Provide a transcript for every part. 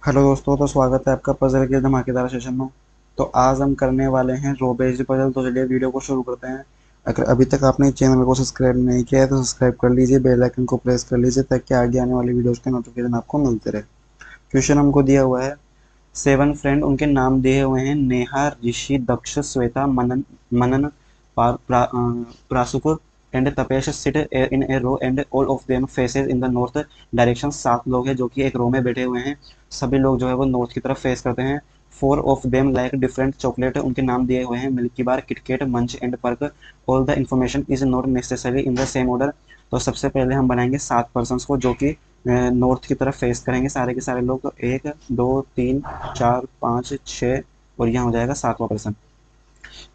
Hello दोस्तों, तो स्वागत है आपका पजल के धमाकेदार सेशन में। तो आज हम करने वाले हैं रो बेस्ड पजल। तो चलिए वीडियो को शुरू करते हैं। अगर अभी तक आपने चैनल को सब्सक्राइब नहीं किया है तो सब्सक्राइब कर लीजिए, बेल आइकन को प्रेस कर लीजिए ताकि आगे आने वाली वीडियोस के नोटिफिकेशन आपको मिलते रहे। क्वेश्चन हमको दिया हुआ है, 7 फ्रेंड, उनके नाम दिए हुए हैं Neha, Rishi, Daksh, Shweta, Manan Manan Prasuk and Tapesh sit in a row and all of them faces in the north direction. 7 लोग हैं जो कि एक रो में बैठे हुए हैं। सभी लोग जो है वो नॉर्थ की तरफ फेस करते हैं। 4 of them like different chocolate, उनके नाम दिए हुए हैं Milky Bar, KitKat, Munch and Perk. All the information is not necessary in the same order. तो सबसे पहले हम बनाएंगे 7 पर्सन को जो कि नॉर्थ की तरफ फेस करेंगे सारे के सारे लोग। तो 1 2 3 4 5 6 और यहाँ हो जाएगा 7वां पर्सन।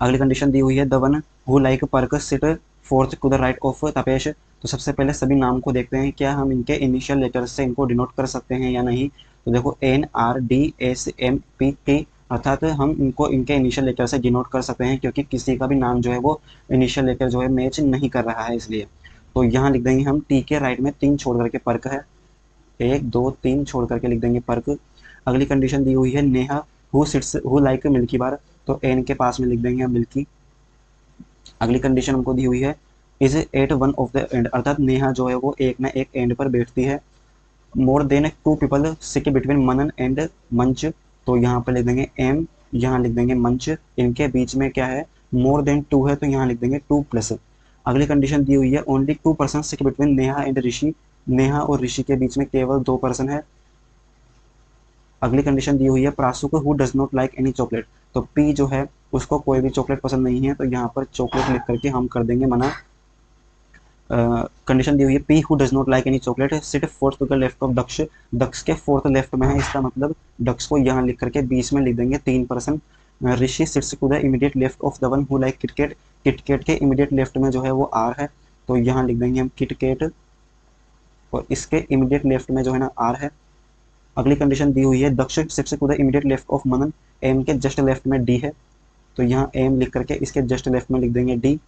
अगली कंडीशन दी हुई है, the one who like Perk sit fourth to the right of Tapesh. तो सबसे पहले सभी नाम को देखते हैं, क्या हम इनके इनिशियल लेटर से इनको डिनोट कर सकते हैं या नहीं। तो देखो NRDSMPT, अर्थात हम इनको इनके इनिशियल लेटर से डिनोट कर सकते हैं क्योंकि किसी का भी नाम जो है वो इनिशियल लेटर जो है मैच नहीं कर रहा है इसलिए। तो यहाँ लिख देंगे हम टी के राइट में 3 छोड़ करके पर्क है, 1 2 3 छोड़ करके लिख देंगे पर्क। अगली कंडीशन दी हुई है, Neha who sits who like milky bar. तो एन के पास में लिख देंगे हम मिल्की। अगली कंडीशन हमको दी हुई है, is at one of the end, अर्थात नेहा जो है वो एक ना एक एंड पर बैठती है। More than 2 people sit between Manan and मंच। तो यहाँ पर लिख देंगे एम, यहाँ लिख देंगे मंच, इनके बीच में क्या है, मोर देन 2 है तो यहाँ लिख देंगे 2+। अगली कंडीशन दी हुई है, only 2 person sit between Neha and Rishi. Neha और ऋषि के बीच में केवल 2 पर्सन है। अगली कंडीशन दी हुई है, Prasuk who does not like any chocolate. तो पी जो है उसको कोई भी चॉकलेट पसंद नहीं है तो यहाँ पर चॉकलेट लिख करके हम कर देंगे मना। कंडीशन दी हुई है, P who does not like any chocolate sit fourth to the left of Daksh. Daksh के फोर्थ लेफ्ट में है, इसका मतलब दक्ष को यहाँ लिख करके बीच में लिख देंगे 3 person. Rishi sits to the immediate left of the one who like KitKat. KitKat के इमीडिएट लेफ्ट में जो है वो आर है तो यहाँ लिख देंगे हम किटकेट, और इसके इमीडिएट लेफ्ट में जो है ना आर है। अगली कंडीशन दी हुई है, Daksh sits to the immediate left of Manan. M के जस्ट लेफ्ट में डी है तो यहाँ एम लिख करके इसके जस्ट लेफ्ट में लिख देंगे D.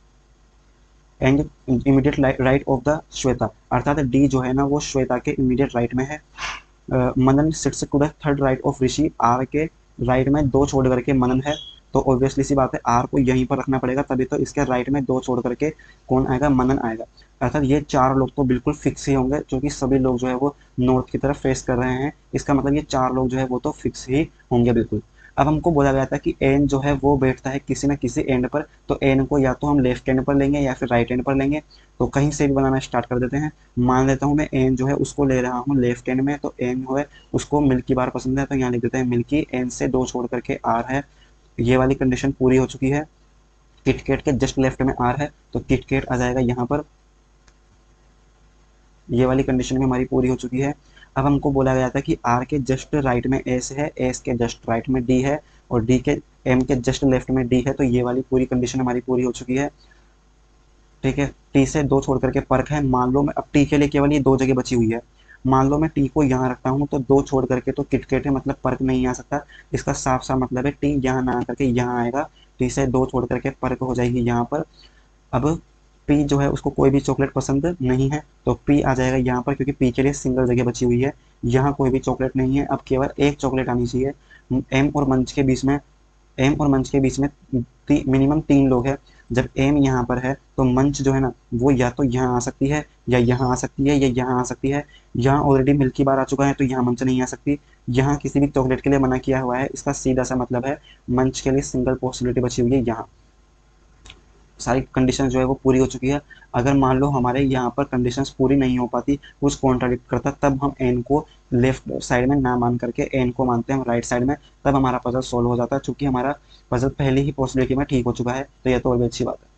And immediate right of the Shweta, अर्थात डी जो है ना वो श्वेता के इमीडिएट राइट में है। Manan sits to the third right of Rishi. R के राइट में 2 छोड़ करके मनन है तो ऑब्वियसली सी बात है आर को यहीं पर रखना पड़ेगा, तभी तो इसके राइट में 2 छोड़ करके कौन आएगा, मनन आएगा। अर्थात ये 4 लोग तो बिल्कुल फिक्स ही होंगे क्योंकि सभी लोग जो है वो नॉर्थ की तरफ फेस कर रहे हैं, इसका मतलब ये 4 लोग जो है वो तो फिक्स ही होंगे बिल्कुल। अब हमको बोला गया था कि एन जो है वो बैठता है किसी न किसी एंड पर, तो एन को या तो हम लेफ्ट एंड पर लेंगे या फिर राइट एंड पर लेंगे। तो कहीं से भी बनाना स्टार्ट कर देते हैं। मान लेता हूँ मैं एन जो है उसको ले रहा हूँ लेफ्ट एंड में, तो एन जो है उसको मिल्की बार पसंद है तो यहाँ लिख देते हैं मिल्की। एन से 2 छोड़ करके आर है, ये वाली कंडीशन पूरी हो चुकी है। किटकेट के जस्ट लेफ्ट में आर है तो किटकेट आ जाएगा यहाँ पर, ये वाली कंडीशन भी हमारी पूरी हो चुकी है। अब हमको बोला गया था कि आर के जस्ट राइट में एस है, एस के जस्ट राइट में डी है और डी के एम के जस्ट लेफ्ट में डी है, तो ये वाली पूरी कंडीशन हमारी पूरी हो चुकी है। ठीक है, टी से 2 छोड़ करके पर्क है। मान लो मैं अब टी के लिए केवल ये 2 जगह बची हुई है। मान लो मैं टी को यहाँ रखता हूँ तो 2 छोड़ करके तो किटकेट है, मतलब पर्क नहीं आ सकता। इसका साफ साफ मतलब है टी यहाँ ना करके यहाँ आएगा, टी से 2 छोड़ करके पर्क हो जाएगी यहाँ पर। अब पी जो है उसको कोई भी चॉकलेट पसंद नहीं है तो पी आ जाएगा यहाँ पर, क्योंकि पी के लिए सिंगल जगह बची हुई है। यहाँ कोई भी चॉकलेट नहीं है, अब केवल एक चॉकलेट आनी चाहिए। एम और मंच के बीच में, एम और मंच के बीच में मिनिमम 3 लोग हैं। जब एम यहाँ पर है तो मंच जो है ना वो या तो यहाँ आ सकती है या यहाँ आ सकती है या यहाँ आ सकती है। यहाँ ऑलरेडी मिल्की बार आ चुका है तो यहाँ मंच नहीं आ सकती। यहाँ किसी भी चॉकलेट के लिए मना किया हुआ है, इसका सीधा सा मतलब है मंच के लिए सिंगल पॉसिबिलिटी बची हुई है यहाँ। सारी कंडीशन जो है वो पूरी हो चुकी है। अगर मान लो हमारे यहाँ पर कंडीशंस पूरी नहीं हो पाती, कुछ कॉन्ट्राडिक्ट करता, तब हम एन को लेफ्ट साइड में ना मान करके एन को मानते हैं हम राइट साइड में, तब हमारा पजल सॉल्व हो जाता है। चूंकि हमारा पजल पहले ही पॉसिबिलिटी में ठीक हो चुका है तो यह तो और भी अच्छी बात है।